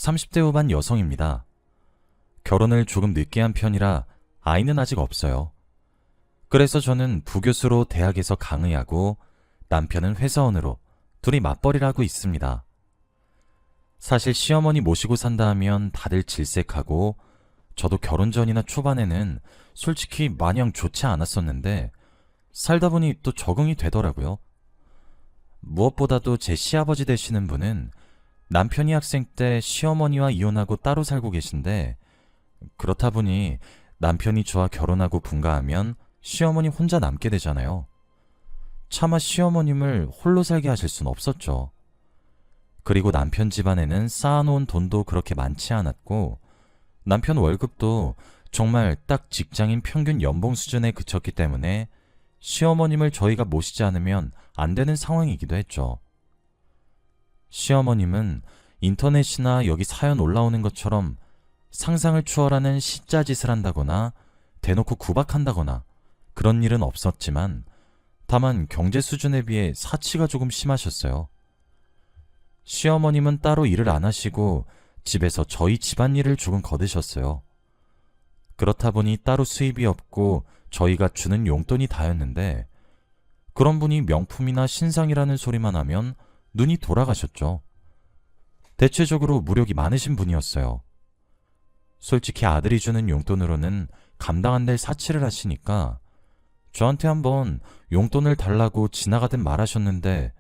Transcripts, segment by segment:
30대 후반 여성입니다. 결혼을 조금 늦게 한 편이라 아이는 아직 없어요. 그래서 저는 부교수로 대학에서 강의하고 남편은 회사원으로 둘이 맞벌이를 하고 있습니다. 사실 시어머니 모시고 산다 하면 다들 질색하고 저도 결혼 전이나 초반에는 솔직히 마냥 좋지 않았었는데 살다 보니 또 적응이 되더라고요. 무엇보다도 제 시아버지 되시는 분은 남편이 학생 때 시어머니와 이혼하고 따로 살고 계신데 그렇다 보니 남편이 저와 결혼하고 분가하면 시어머니 혼자 남게 되잖아요. 차마 시어머님을 홀로 살게 하실 순 없었죠. 그리고 남편 집안에는 쌓아놓은 돈도 그렇게 많지 않았고 남편 월급도 정말 딱 직장인 평균 연봉 수준에 그쳤기 때문에 시어머님을 저희가 모시지 않으면 안 되는 상황이기도 했죠. 시어머님은 인터넷이나 여기 사연 올라오는 것처럼 상상을 초월하는 시짜짓을 한다거나 대놓고 구박한다거나 그런 일은 없었지만 다만 경제 수준에 비해 사치가 조금 심하셨어요. 시어머님은 따로 일을 안 하시고 집에서 저희 집안일을 조금 거두셨어요. 그렇다 보니 따로 수입이 없고 저희가 주는 용돈이 다였는데 그런 분이 명품이나 신상이라는 소리만 하면 눈이 돌아가셨죠. 대체적으로 무력이 많으신 분이었어요. 솔직히 아들이 주는 용돈으로는 감당 안 될 사치를 하시니까 저한테 한번 용돈을 달라고 지나가듯 말하셨는데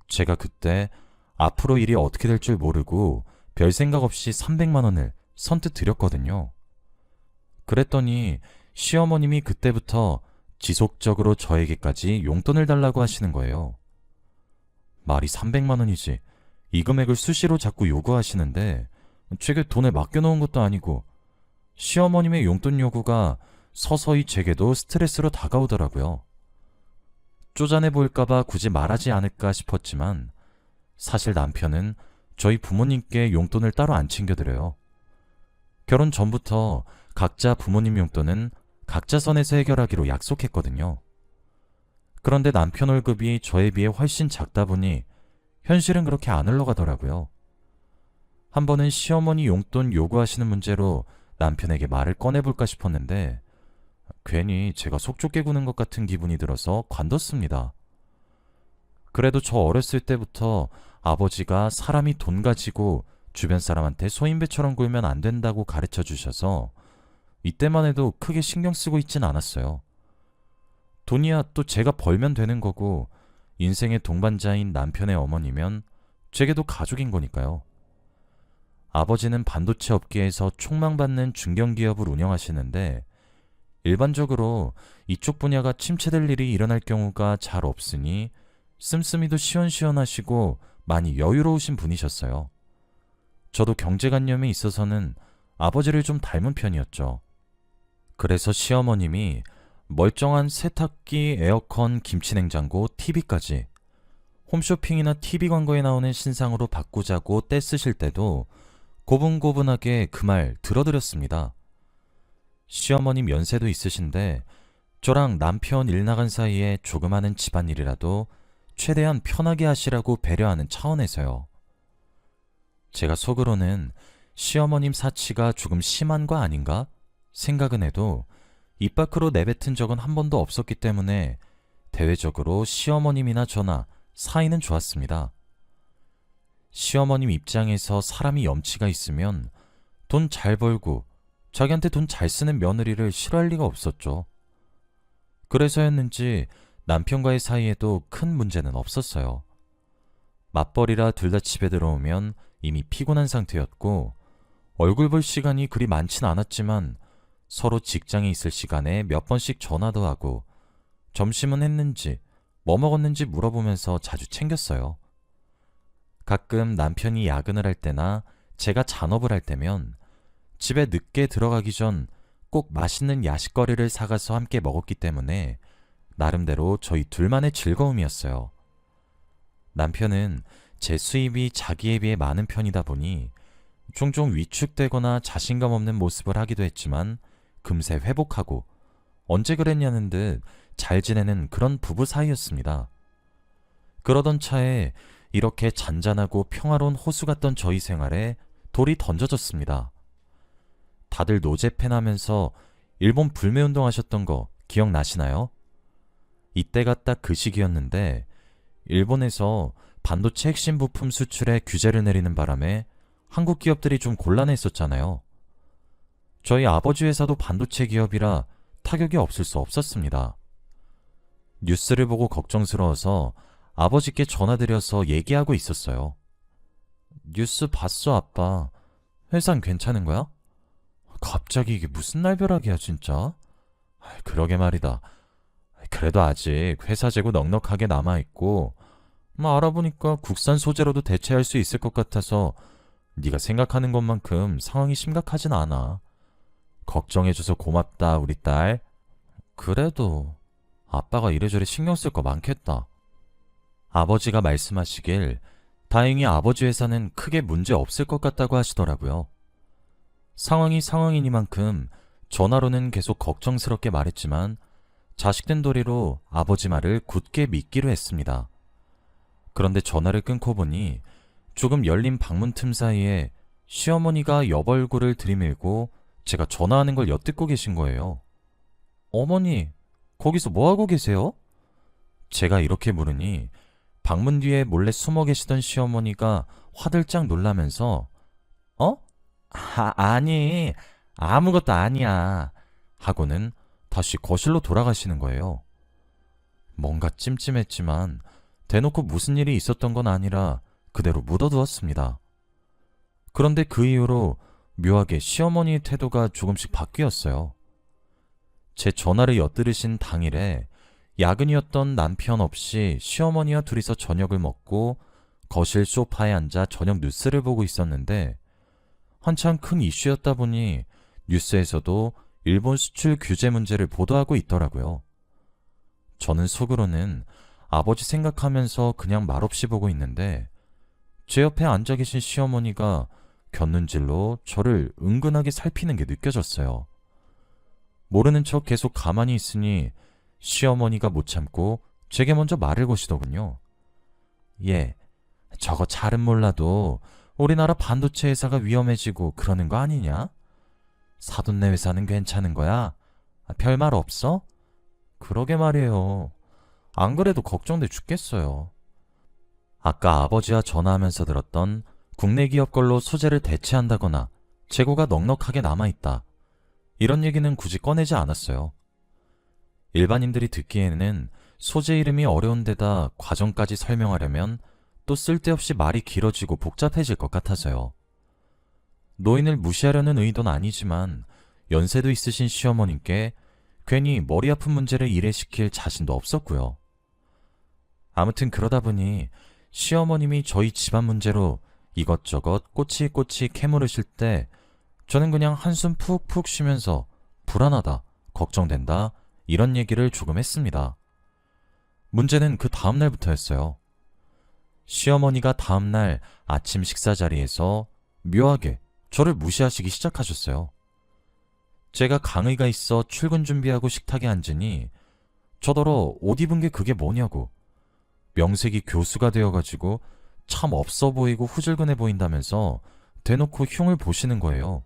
제가 그때 앞으로 일이 어떻게 될 줄 모르고 별 생각 없이 300만 원을 선뜻 드렸거든요. 그랬더니 시어머님이 그때부터 지속적으로 저에게까지 용돈을 달라고 하시는 거예요. 말이 300만 원이지 이 금액을 수시로 자꾸 요구하시는데 제게 돈을 맡겨놓은 것도 아니고 시어머님의 용돈 요구가 서서히 제게도 스트레스로 다가오더라고요. 쪼잔해 보일까봐 굳이 말하지 않을까 싶었지만 사실 남편은 저희 부모님께 용돈을 따로 안 챙겨드려요. 결혼 전부터 각자 부모님 용돈은 각자 선에서 해결하기로 약속했거든요. 그런데 남편 월급이 저에 비해 훨씬 작다 보니 현실은 그렇게 안 흘러가더라고요. 한 번은 시어머니 용돈 요구하시는 문제로 남편에게 말을 꺼내볼까 싶었는데 괜히 제가 속 좁게 구는 것 같은 기분이 들어서 관뒀습니다. 그래도 저 어렸을 때부터 아버지가 사람이 돈 가지고 주변 사람한테 소인배처럼 굴면 안 된다고 가르쳐 주셔서 이때만 해도 크게 신경 쓰고 있진 않았어요. 돈이야 또 제가 벌면 되는 거고 인생의 동반자인 남편의 어머니면 제게도 가족인 거니까요. 아버지는 반도체 업계에서 촉망받는 중견기업을 운영하시는데 일반적으로 이쪽 분야가 침체될 일이 일어날 경우가 잘 없으니 씀씀이도 시원시원하시고 많이 여유로우신 분이셨어요. 저도 경제관념에 있어서는 아버지를 좀 닮은 편이었죠. 그래서 시어머님이 멀쩡한 세탁기, 에어컨, 김치냉장고, TV까지 홈쇼핑이나 TV 광고에 나오는 신상으로 바꾸자고 떼쓰실 때도 고분고분하게 그 말 들어드렸습니다. 시어머님 연세도 있으신데 저랑 남편 일 나간 사이에 조그마한 집안일이라도 최대한 편하게 하시라고 배려하는 차원에서요. 제가 속으로는 시어머님 사치가 조금 심한 거 아닌가 생각은 해도 입 밖으로 내뱉은 적은 한 번도 없었기 때문에 대외적으로 시어머님이나 저나 사이는 좋았습니다. 시어머님 입장에서 사람이 염치가 있으면 돈 잘 벌고 자기한테 돈 잘 쓰는 며느리를 싫어할 리가 없었죠. 그래서였는지 남편과의 사이에도 큰 문제는 없었어요. 맞벌이라 둘 다 집에 들어오면 이미 피곤한 상태였고 얼굴 볼 시간이 그리 많진 않았지만 서로 직장에 있을 시간에 몇 번씩 전화도 하고 점심은 했는지 뭐 먹었는지 물어보면서 자주 챙겼어요. 가끔 남편이 야근을 할 때나 제가 잔업을 할 때면 집에 늦게 들어가기 전 꼭 맛있는 야식거리를 사가서 함께 먹었기 때문에 나름대로 저희 둘만의 즐거움이었어요. 남편은 제 수입이 자기에 비해 많은 편이다 보니 종종 위축되거나 자신감 없는 모습을 하기도 했지만 금세 회복하고 언제 그랬냐는 듯 잘 지내는 그런 부부 사이였습니다. 그러던 차에 이렇게 잔잔하고 평화로운 호수 같던 저희 생활에 돌이 던져졌습니다. 다들 노제팬 하면서 일본 불매운동 하셨던 거 기억나시나요? 이때가 딱 그 시기였는데 일본에서 반도체 핵심 부품 수출에 규제를 내리는 바람에 한국 기업들이 좀 곤란했었잖아요. 저희 아버지 회사도 반도체 기업이라 타격이 없을 수 없었습니다. 뉴스를 보고 걱정스러워서 아버지께 전화드려서 얘기하고 있었어요. 뉴스 봤어, 아빠. 회사는 괜찮은 거야? 갑자기 이게 무슨 날벼락이야, 진짜? 그러게 말이다. 그래도 아직 회사 재고 넉넉하게 남아있고 알아보니까 국산 소재로도 대체할 수 있을 것 같아서 네가 생각하는 것만큼 상황이 심각하진 않아. 걱정해줘서 고맙다, 우리 딸. 그래도 아빠가 이래저래 신경 쓸 거 많겠다. 아버지가 말씀하시길 다행히 아버지 회사는 크게 문제 없을 것 같다고 하시더라고요. 상황이 상황이니만큼 전화로는 계속 걱정스럽게 말했지만 자식된 도리로 아버지 말을 굳게 믿기로 했습니다. 그런데 전화를 끊고 보니 조금 열린 방문 틈 사이에 시어머니가 여보 얼굴을 들이밀고 제가 전화하는 걸 엿듣고 계신 거예요. 어머니, 거기서 뭐하고 계세요? 제가 이렇게 물으니 방문 뒤에 몰래 숨어 계시던 시어머니가 화들짝 놀라면서 아니, 아무것도 아니야 하고는 다시 거실로 돌아가시는 거예요. 뭔가 찜찜했지만 대놓고 무슨 일이 있었던 건 아니라 그대로 묻어두었습니다. 그런데 그 이후로 묘하게 시어머니의 태도가 조금씩 바뀌었어요. 제 전화를 엿들으신 당일에 야근이었던 남편 없이 시어머니와 둘이서 저녁을 먹고 거실 소파에 앉아 저녁 뉴스를 보고 있었는데 한창 큰 이슈였다 보니 뉴스에서도 일본 수출 규제 문제를 보도하고 있더라고요. 저는 속으로는 아버지 생각하면서 그냥 말없이 보고 있는데 제 옆에 앉아 계신 시어머니가 곁눈질로 저를 은근하게 살피는 게 느껴졌어요. 모르는 척 계속 가만히 있으니 시어머니가 못 참고 제게 먼저 말을 거시더군요. 예, 저거 잘은 몰라도 우리나라 반도체 회사가 위험해지고 그러는 거 아니냐? 사돈네 회사는 괜찮은 거야? 별말 없어? 그러게 말이에요. 안 그래도 걱정돼 죽겠어요. 아까 아버지와 전화하면서 들었던 국내 기업 걸로 소재를 대체한다거나 재고가 넉넉하게 남아있다. 이런 얘기는 굳이 꺼내지 않았어요. 일반인들이 듣기에는 소재 이름이 어려운 데다 과정까지 설명하려면 또 쓸데없이 말이 길어지고 복잡해질 것 같아서요. 노인을 무시하려는 의도는 아니지만 연세도 있으신 시어머님께 괜히 머리 아픈 문제를 일회시킬 자신도 없었고요. 아무튼 그러다 보니 시어머님이 저희 집안 문제로 이것저것 꼬치꼬치 캐물으실 때 저는 그냥 한숨 푹푹 쉬면서 불안하다, 걱정된다 이런 얘기를 조금 했습니다. 문제는 그 다음날부터였어요. 시어머니가 다음날 아침 식사 자리에서 묘하게 저를 무시하시기 시작하셨어요. 제가 강의가 있어 출근 준비하고 식탁에 앉으니 저더러 옷 입은 게 그게 뭐냐고, 명색이 교수가 되어가지고 참 없어 보이고 후줄근해 보인다면서 대놓고 흉을 보시는 거예요.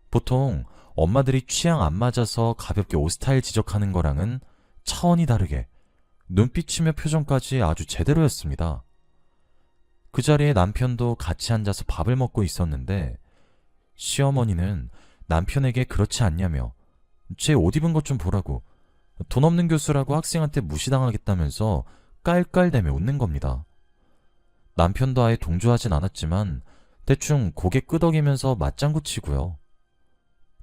보통 엄마들이 취향 안 맞아서 가볍게 옷 스타일 지적하는 거랑은 차원이 다르게 눈빛이며 표정까지 아주 제대로였습니다. 그 자리에 남편도 같이 앉아서 밥을 먹고 있었는데 시어머니는 남편에게 그렇지 않냐며 제 옷 입은 것 좀 보라고, 돈 없는 교수라고 학생한테 무시당하겠다면서 깔깔대며 웃는 겁니다. 남편도 아예 동조하진 않았지만 대충 고개 끄덕이면서 맞장구 치고요.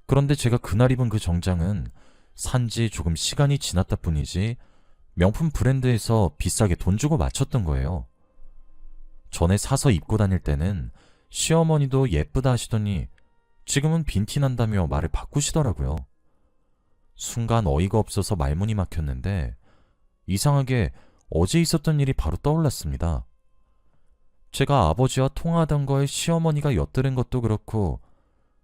그런데 제가 그날 입은 그 정장은 산지 조금 시간이 지났다 뿐이지 명품 브랜드에서 비싸게 돈 주고 맞췄던 거예요. 전에 사서 입고 다닐 때는 시어머니도 예쁘다 하시더니 지금은 빈티 난다며 말을 바꾸시더라고요. 순간 어이가 없어서 말문이 막혔는데 이상하게 어제 있었던 일이 바로 떠올랐습니다. 제가 아버지와 통화하던 거에 시어머니가 엿들은 것도 그렇고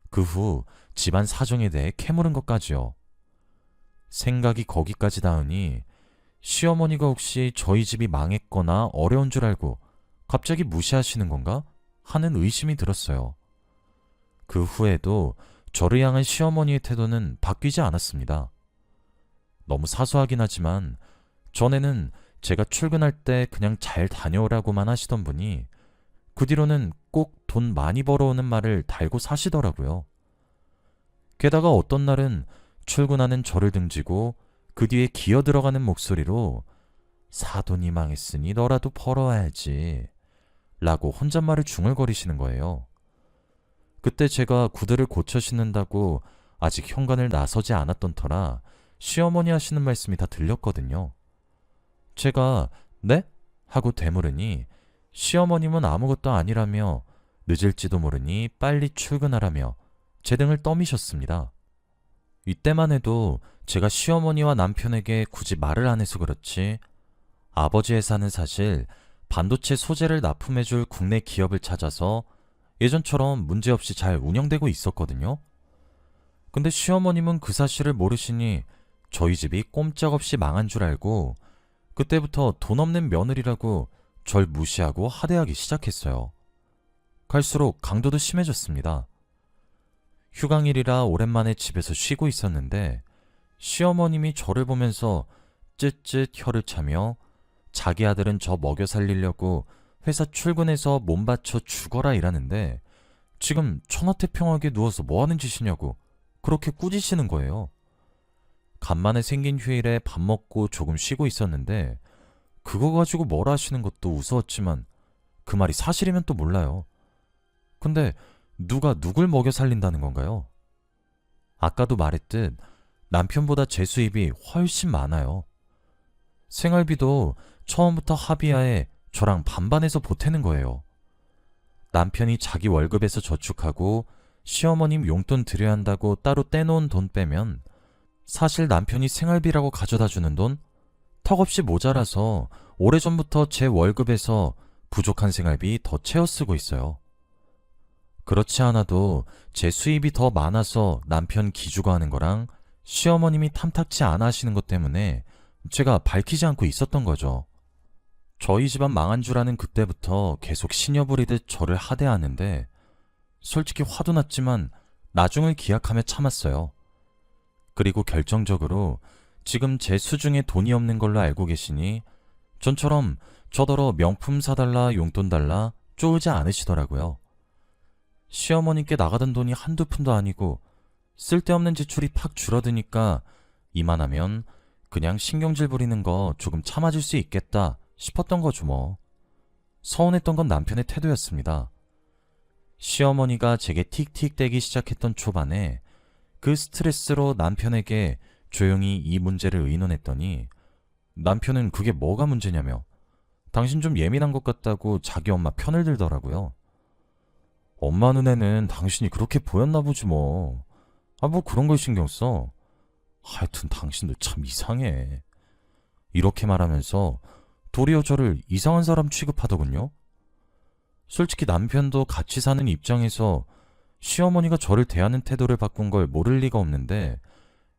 그 후 집안 사정에 대해 캐물은 것까지요. 생각이 거기까지 닿으니 시어머니가 혹시 저희 집이 망했거나 어려운 줄 알고 갑자기 무시하시는 건가 하는 의심이 들었어요. 그 후에도 저를 향한 시어머니의 태도는 바뀌지 않았습니다. 너무 사소하긴 하지만 전에는 제가 출근할 때 그냥 잘 다녀오라고만 하시던 분이 그 뒤로는 꼭 돈 많이 벌어오는 말을 달고 사시더라고요. 게다가 어떤 날은 출근하는 저를 등지고 그 뒤에 기어 들어가는 목소리로 사돈이 망했으니 너라도 벌어와야지 라고 혼잣말을 중얼거리시는 거예요. 그때 제가 구두를 고쳐 신는다고 아직 현관을 나서지 않았던 터라 시어머니 하시는 말씀이 다 들렸거든요. 제가 네? 하고 되물으니 시어머님은 아무것도 아니라며 늦을지도 모르니 빨리 출근하라며 제 등을 떠미셨습니다. 이때만 해도 제가 시어머니와 남편에게 굳이 말을 안 해서 그렇지 아버지 회사는 사실 반도체 소재를 납품해줄 국내 기업을 찾아서 예전처럼 문제없이 잘 운영되고 있었거든요. 근데 시어머님은 그 사실을 모르시니 저희 집이 꼼짝없이 망한 줄 알고 그때부터 돈 없는 며느리라고 절 무시하고 하대하기 시작했어요. 갈수록 강도도 심해졌습니다. 휴강일이라 오랜만에 집에서 쉬고 있었는데 시어머님이 저를 보면서 쯧쯧 혀를 차며 자기 아들은 저 먹여 살리려고 회사 출근해서 몸 바쳐 죽어라 이라는데 지금 천하태평하게 누워서 뭐하는 짓이냐고 그렇게 꾸짖으시는 거예요. 간만에 생긴 휴일에 밥 먹고 조금 쉬고 있었는데 그거 가지고 뭐라 하시는 것도 우스웠지만 그 말이 사실이면 또 몰라요. 근데 누가 누굴 먹여 살린다는 건가요? 아까도 말했듯 남편보다 제 수입이 훨씬 많아요. 생활비도 처음부터 합의하에 저랑 반반해서 보태는 거예요. 남편이 자기 월급에서 저축하고 시어머님 용돈 드려야 한다고 따로 떼놓은 돈 빼면 사실 남편이 생활비라고 가져다 주는 돈 턱없이 모자라서 오래전부터 제 월급에서 부족한 생활비 더 채워 쓰고 있어요. 그렇지 않아도 제 수입이 더 많아서 남편 기죽어 하는 거랑 시어머님이 탐탁치 않아 하시는 것 때문에 제가 밝히지 않고 있었던 거죠. 저희 집안 망한 줄 아는 그때부터 계속 시녀 부리듯 저를 하대하는데 솔직히 화도 났지만 나중을 기약하며 참았어요. 그리고 결정적으로 지금 제 수중에 돈이 없는 걸로 알고 계시니 전처럼 저더러 명품 사달라 용돈 달라 쪼으지 않으시더라고요. 시어머니께 나가던 돈이 한두 푼도 아니고 쓸데없는 지출이 팍 줄어드니까 이만하면 그냥 신경질 부리는 거 조금 참아줄 수 있겠다 싶었던 거죠 뭐. 서운했던 건 남편의 태도였습니다. 시어머니가 제게 틱틱대기 시작했던 초반에 그 스트레스로 남편에게 조용히 이 문제를 의논했더니 남편은 그게 뭐가 문제냐며 당신 좀 예민한 것 같다고 자기 엄마 편을 들더라고요. 엄마 눈에는 당신이 그렇게 보였나 보지 뭐. 뭐 그런 걸 신경 써. 하여튼 당신도 참 이상해. 이렇게 말하면서 도리어 저를 이상한 사람 취급하더군요. 솔직히 남편도 같이 사는 입장에서 시어머니가 저를 대하는 태도를 바꾼 걸 모를 리가 없는데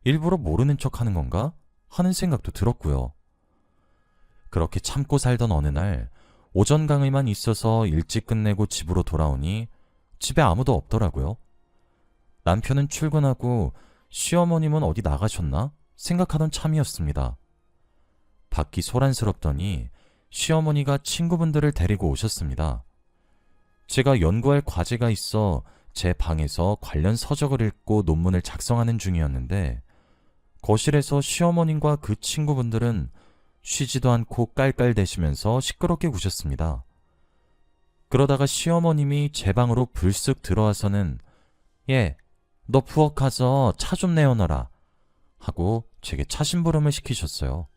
일부러 모르는 척 하는 건가 하는 생각도 들었고요. 그렇게 참고 살던 어느 날 오전 강의만 있어서 일찍 끝내고 집으로 돌아오니 집에 아무도 없더라고요. 남편은 출근하고 시어머님은 어디 나가셨나 생각하던 참이었습니다. 밖이 소란스럽더니 시어머니가 친구분들을 데리고 오셨습니다. 제가 연구할 과제가 있어 제 방에서 관련 서적을 읽고 논문을 작성하는 중이었는데 거실에서 시어머님과 그 친구분들은 쉬지도 않고 깔깔대시면서 시끄럽게 구셨습니다. 그러다가 시어머님이 제 방으로 불쑥 들어와서는 예, 너 부엌 가서 차 좀 내어놔라 하고 제게 차 심부름을 시키셨어요.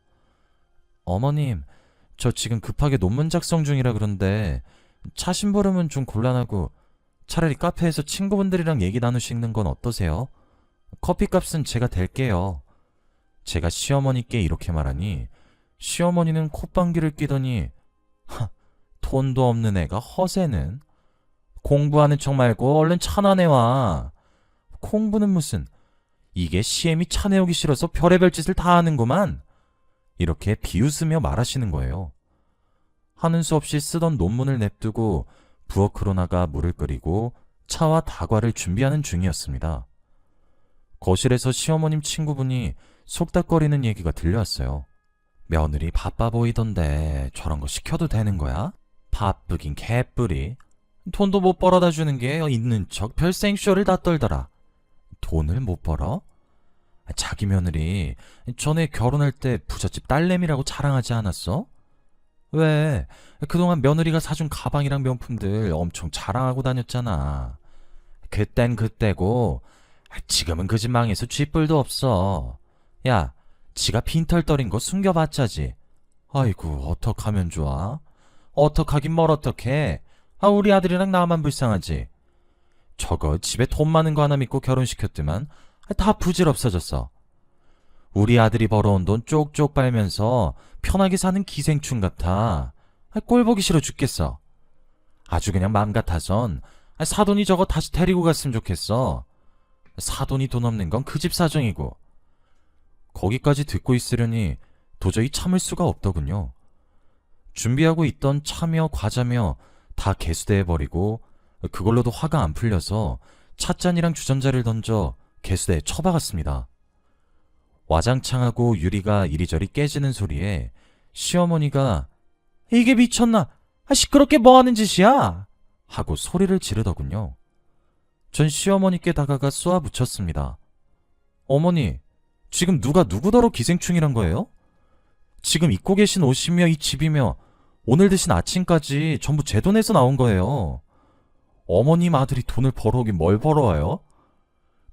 어머님, 저 지금 급하게 논문 작성 중이라 그런데 차 심부름은 좀 곤란하고 차라리 카페에서 친구분들이랑 얘기 나누시는 건 어떠세요? 커피값은 제가 댈게요. 제가 시어머니께 이렇게 말하니 시어머니는 콧방귀를 뀌더니 돈도 없는 애가 허세는 공부하는 척 말고 얼른 차나 내와. 공부는 무슨 이게 시엠이 차 내오기 싫어서 별의별 짓을 다 하는구만. 이렇게 비웃으며 말하시는 거예요. 하는 수 없이 쓰던 논문을 냅두고 부엌으로 나가 물을 끓이고 차와 다과를 준비하는 중이었습니다. 거실에서 시어머님 친구분이 속닥거리는 얘기가 들려왔어요. 며느리 바빠 보이던데 저런 거 시켜도 되는 거야? 바쁘긴 개뿔이. 돈도 못 벌어다 주는 게 있는 척 별 생쇼를 다 떨더라. 돈을 못 벌어? 자기 며느리 전에 결혼할 때 부잣집 딸내미라고 자랑하지 않았어? 왜? 그동안 며느리가 사준 가방이랑 명품들 엄청 자랑하고 다녔잖아. 그땐 그때고 지금은 그 집 망해서 쥐뿔도 없어. 야, 지가 빈털떨인 거 숨겨봤자지. 아이고, 어떡하면 좋아? 어떡하긴 뭘 어떡해. 우리 아들이랑 나만 불쌍하지. 저거 집에 돈 많은 거 하나 믿고 결혼시켰더만 다 부질없어졌어. 우리 아들이 벌어온 돈 쪽쪽 빨면서 편하게 사는 기생충 같아. 꼴 보기 싫어 죽겠어. 아주 그냥 맘 같아선 사돈이 저거 다시 데리고 갔으면 좋겠어. 사돈이 돈 없는 건 그 집 사정이고. 거기까지 듣고 있으려니 도저히 참을 수가 없더군요. 준비하고 있던 차며 과자며 다 개수대해버리고 그걸로도 화가 안 풀려서 찻잔이랑 주전자를 던져 개수대에 쳐박았습니다. 와장창하고 유리가 이리저리 깨지는 소리에 시어머니가 이게 미쳤나? 시끄럽게 뭐하는 짓이야? 하고 소리를 지르더군요. 전 시어머니께 다가가 쏘아붙였습니다. 어머니, 지금 누가 누구더러 기생충이란 거예요? 지금 입고 계신 옷이며 이 집이며 오늘 드신 아침까지 전부 제 돈에서 나온 거예요. 어머님 아들이 돈을 벌어오긴 뭘 벌어와요?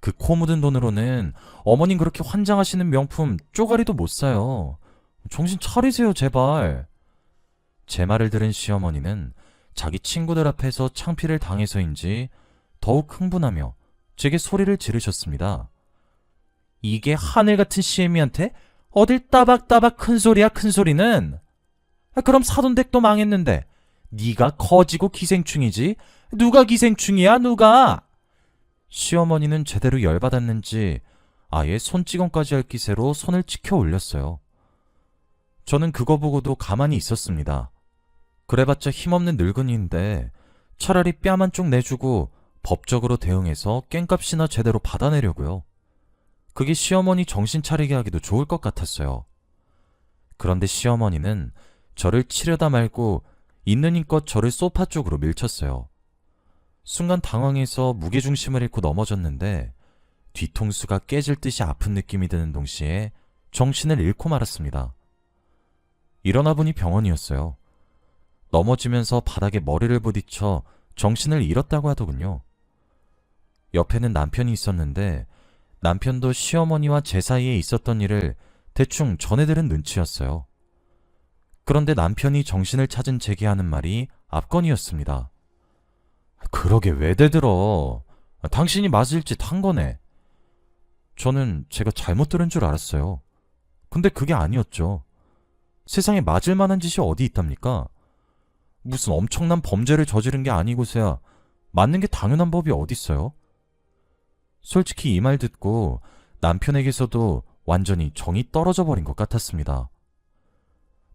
그 코 묻은 돈으로는 어머님 그렇게 환장하시는 명품 쪼가리도 못 사요. 정신 차리세요, 제발. 제 말을 들은 시어머니는 자기 친구들 앞에서 창피를 당해서인지 더욱 흥분하며 제게 소리를 지르셨습니다. 이게 하늘 같은 시애미한테 어딜 따박따박 큰 소리야, 큰 소리는. 그럼 사돈댁도 망했는데 네가 커지고 기생충이지. 누가 기생충이야, 누가? 시어머니는 제대로 열받았는지 아예 손찌검까지 할 기세로 손을 치켜 올렸어요. 저는 그거 보고도 가만히 있었습니다. 그래봤자 힘없는 늙은이인데 차라리 뺨 한쪽 내주고 법적으로 대응해서 깽값이나 제대로 받아내려고요. 그게 시어머니 정신 차리게 하기도 좋을 것 같았어요. 그런데 시어머니는 저를 치려다 말고 있는 힘껏 저를 소파 쪽으로 밀쳤어요. 순간 당황해서 무게중심을 잃고 넘어졌는데 뒤통수가 깨질 듯이 아픈 느낌이 드는 동시에 정신을 잃고 말았습니다. 일어나 보니 병원이었어요. 넘어지면서 바닥에 머리를 부딪혀 정신을 잃었다고 하더군요. 옆에는 남편이 있었는데 남편도 시어머니와 제 사이에 있었던 일을 대충 전해 들은 눈치였어요. 그런데 남편이 정신을 찾은 제게 하는 말이 압권이었습니다. 그러게 왜 대들어? 당신이 맞을 짓 한 거네. 저는 제가 잘못 들은 줄 알았어요. 근데 그게 아니었죠. 세상에 맞을 만한 짓이 어디 있답니까? 무슨 엄청난 범죄를 저지른 게 아니고서야 맞는 게 당연한 법이 어딨어요? 솔직히 이 말 듣고 남편에게서도 완전히 정이 떨어져 버린 것 같았습니다.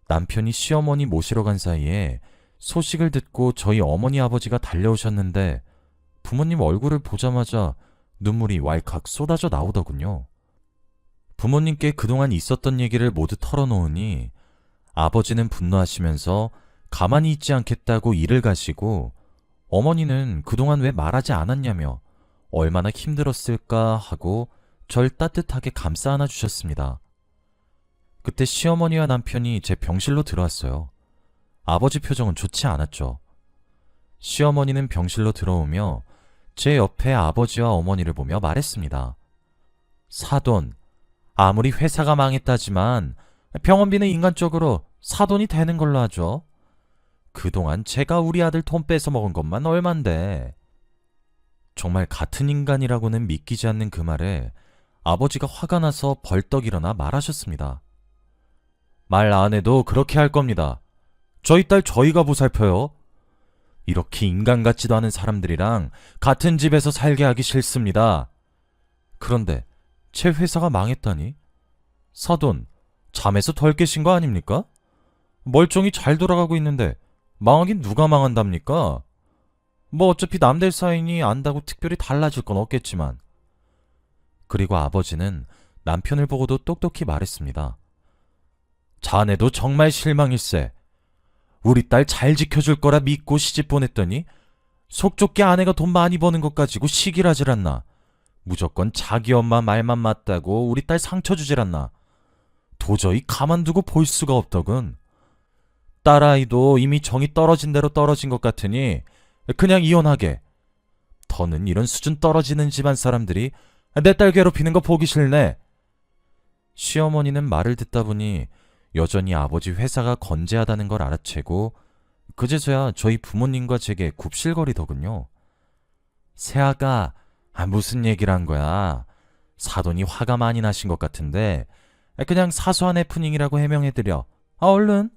남편이 시어머니 모시러 간 사이에 소식을 듣고 저희 어머니 아버지가 달려오셨는데 부모님 얼굴을 보자마자 눈물이 왈칵 쏟아져 나오더군요. 부모님께 그동안 있었던 얘기를 모두 털어놓으니 아버지는 분노하시면서 가만히 있지 않겠다고 일을 가시고 어머니는 그동안 왜 말하지 않았냐며 얼마나 힘들었을까 하고 절 따뜻하게 감싸 안아 주셨습니다. 그때 시어머니와 남편이 제 병실로 들어왔어요. 아버지 표정은 좋지 않았죠. 시어머니는 병실로 들어오며 제 옆에 아버지와 어머니를 보며 말했습니다. 사돈, 아무리 회사가 망했다지만 병원비는 인간적으로 사돈이 되는 걸로 하죠. 그동안 제가 우리 아들 돈 뺏어 먹은 것만 얼만데. 정말 같은 인간이라고는 믿기지 않는 그 말에 아버지가 화가 나서 벌떡 일어나 말하셨습니다. 말 안 해도 그렇게 할 겁니다. 저희 딸 저희가 보살펴요. 이렇게 인간 같지도 않은 사람들이랑 같은 집에서 살게 하기 싫습니다. 그런데 제 회사가 망했다니? 사돈, 잠에서 덜 깨신 거 아닙니까? 멀쩡히 잘 돌아가고 있는데 망하긴 누가 망한답니까? 뭐 어차피 남들 사이니 안다고 특별히 달라질 건 없겠지만. 그리고 아버지는 남편을 보고도 똑똑히 말했습니다. 자네도 정말 실망일세. 우리 딸 잘 지켜줄 거라 믿고 시집 보냈더니 속 좁게 아내가 돈 많이 버는 것 가지고 시기라질 않나. 무조건 자기 엄마 말만 맞다고 우리 딸 상처 주질 않나. 도저히 가만두고 볼 수가 없더군. 딸아이도 이미 정이 떨어진 대로 떨어진 것 같으니 그냥 이혼하게. 더는 이런 수준 떨어지는 집안 사람들이 내 딸 괴롭히는 거 보기 싫네. 시어머니는 말을 듣다 보니 여전히 아버지 회사가 건재하다는 걸 알아채고 그제서야 저희 부모님과 제게 굽실거리더군요. 새아가, 무슨 얘기를 한 거야. 사돈이 화가 많이 나신 것 같은데 그냥 사소한 해프닝이라고 해명해드려. 얼른.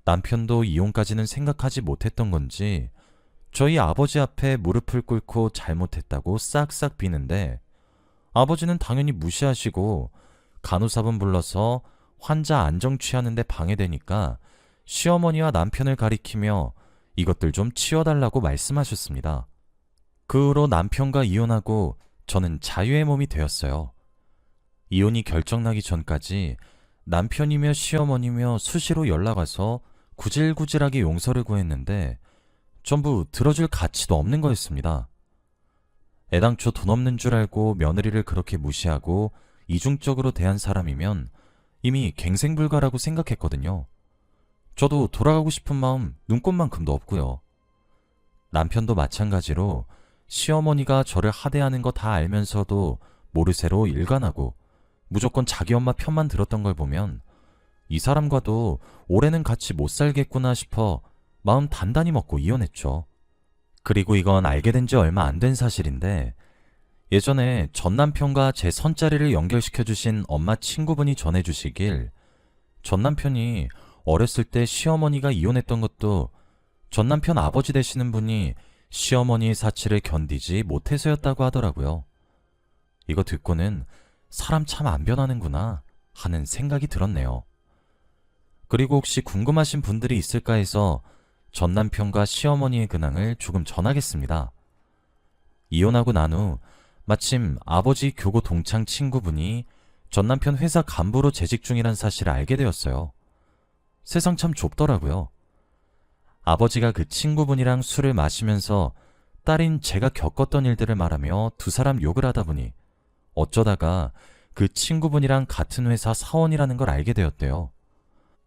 남편도 이혼까지는 생각하지 못했던 건지 저희 아버지 앞에 무릎을 꿇고 잘못했다고 싹싹 비는데 아버지는 당연히 무시하시고 간호사분 불러서 환자 안정 취하는데 방해되니까 시어머니와 남편을 가리키며 이것들 좀 치워달라고 말씀하셨습니다. 그 후로 남편과 이혼하고 저는 자유의 몸이 되었어요. 이혼이 결정나기 전까지 남편이며 시어머니며 수시로 연락와서 구질구질하게 용서를 구했는데 전부 들어줄 가치도 없는 거였습니다. 애당초 돈 없는 줄 알고 며느리를 그렇게 무시하고 이중적으로 대한 사람이면 이미 갱생불가라고 생각했거든요. 저도 돌아가고 싶은 마음 눈꼽만큼도 없고요. 남편도 마찬가지로 시어머니가 저를 하대하는 거 다 알면서도 모르쇠로 일관하고 무조건 자기 엄마 편만 들었던 걸 보면 이 사람과도 올해는 같이 못 살겠구나 싶어 마음 단단히 먹고 이혼했죠. 그리고 이건 알게 된 지 얼마 안 된 사실인데 예전에 전 남편과 제 선자리를 연결시켜주신 엄마 친구분이 전해주시길 전 남편이 어렸을 때 시어머니가 이혼했던 것도 전 남편 아버지 되시는 분이 시어머니의 사치를 견디지 못해서였다고 하더라고요. 이거 듣고는 사람 참 안 변하는구나 하는 생각이 들었네요. 그리고 혹시 궁금하신 분들이 있을까 해서 전 남편과 시어머니의 근황을 조금 전하겠습니다. 이혼하고 난 후 마침 아버지 교고 동창 친구분이 전 남편 회사 간부로 재직 중이란 사실을 알게 되었어요. 세상 참 좁더라고요. 아버지가 그 친구분이랑 술을 마시면서 딸인 제가 겪었던 일들을 말하며 두 사람 욕을 하다 보니 어쩌다가 그 친구분이랑 같은 회사 사원이라는 걸 알게 되었대요.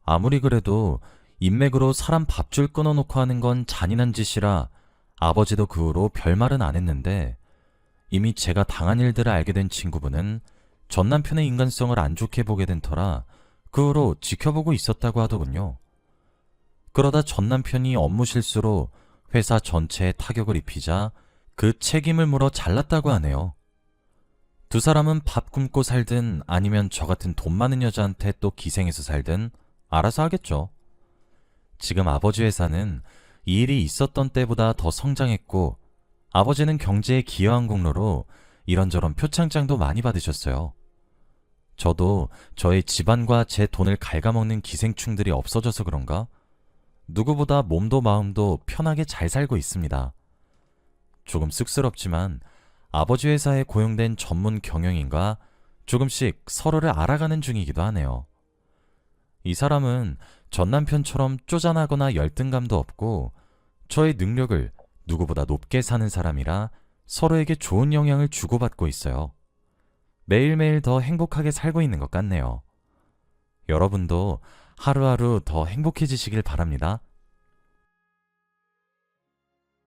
아무리 그래도 인맥으로 사람 밥줄 끊어놓고 하는 건 잔인한 짓이라 아버지도 그 후로 별말은 안 했는데 이미 제가 당한 일들을 알게 된 친구분은 전 남편의 인간성을 안 좋게 보게 된 터라 그 후로 지켜보고 있었다고 하더군요. 그러다 전 남편이 업무 실수로 회사 전체에 타격을 입히자 그 책임을 물어 잘랐다고 하네요. 두 사람은 밥 굶고 살든 아니면 저 같은 돈 많은 여자한테 또 기생해서 살든 알아서 하겠죠. 지금 아버지 회사는 이 일이 있었던 때보다 더 성장했고 아버지는 경제에 기여한 공로로 이런저런 표창장도 많이 받으셨어요. 저도 저의 집안과 제 돈을 갉아먹는 기생충들이 없어져서 그런가? 누구보다 몸도 마음도 편하게 잘 살고 있습니다. 조금 쑥스럽지만 아버지 회사에 고용된 전문 경영인과 조금씩 서로를 알아가는 중이기도 하네요. 이 사람은 전 남편처럼 쪼잔하거나 열등감도 없고 저의 능력을 누구보다 높게 사는 사람이라 서로에게 좋은 영향을 주고받고 있어요. 매일매일 더 행복하게 살고 있는 것 같네요. 여러분도 하루하루 더 행복해지시길 바랍니다.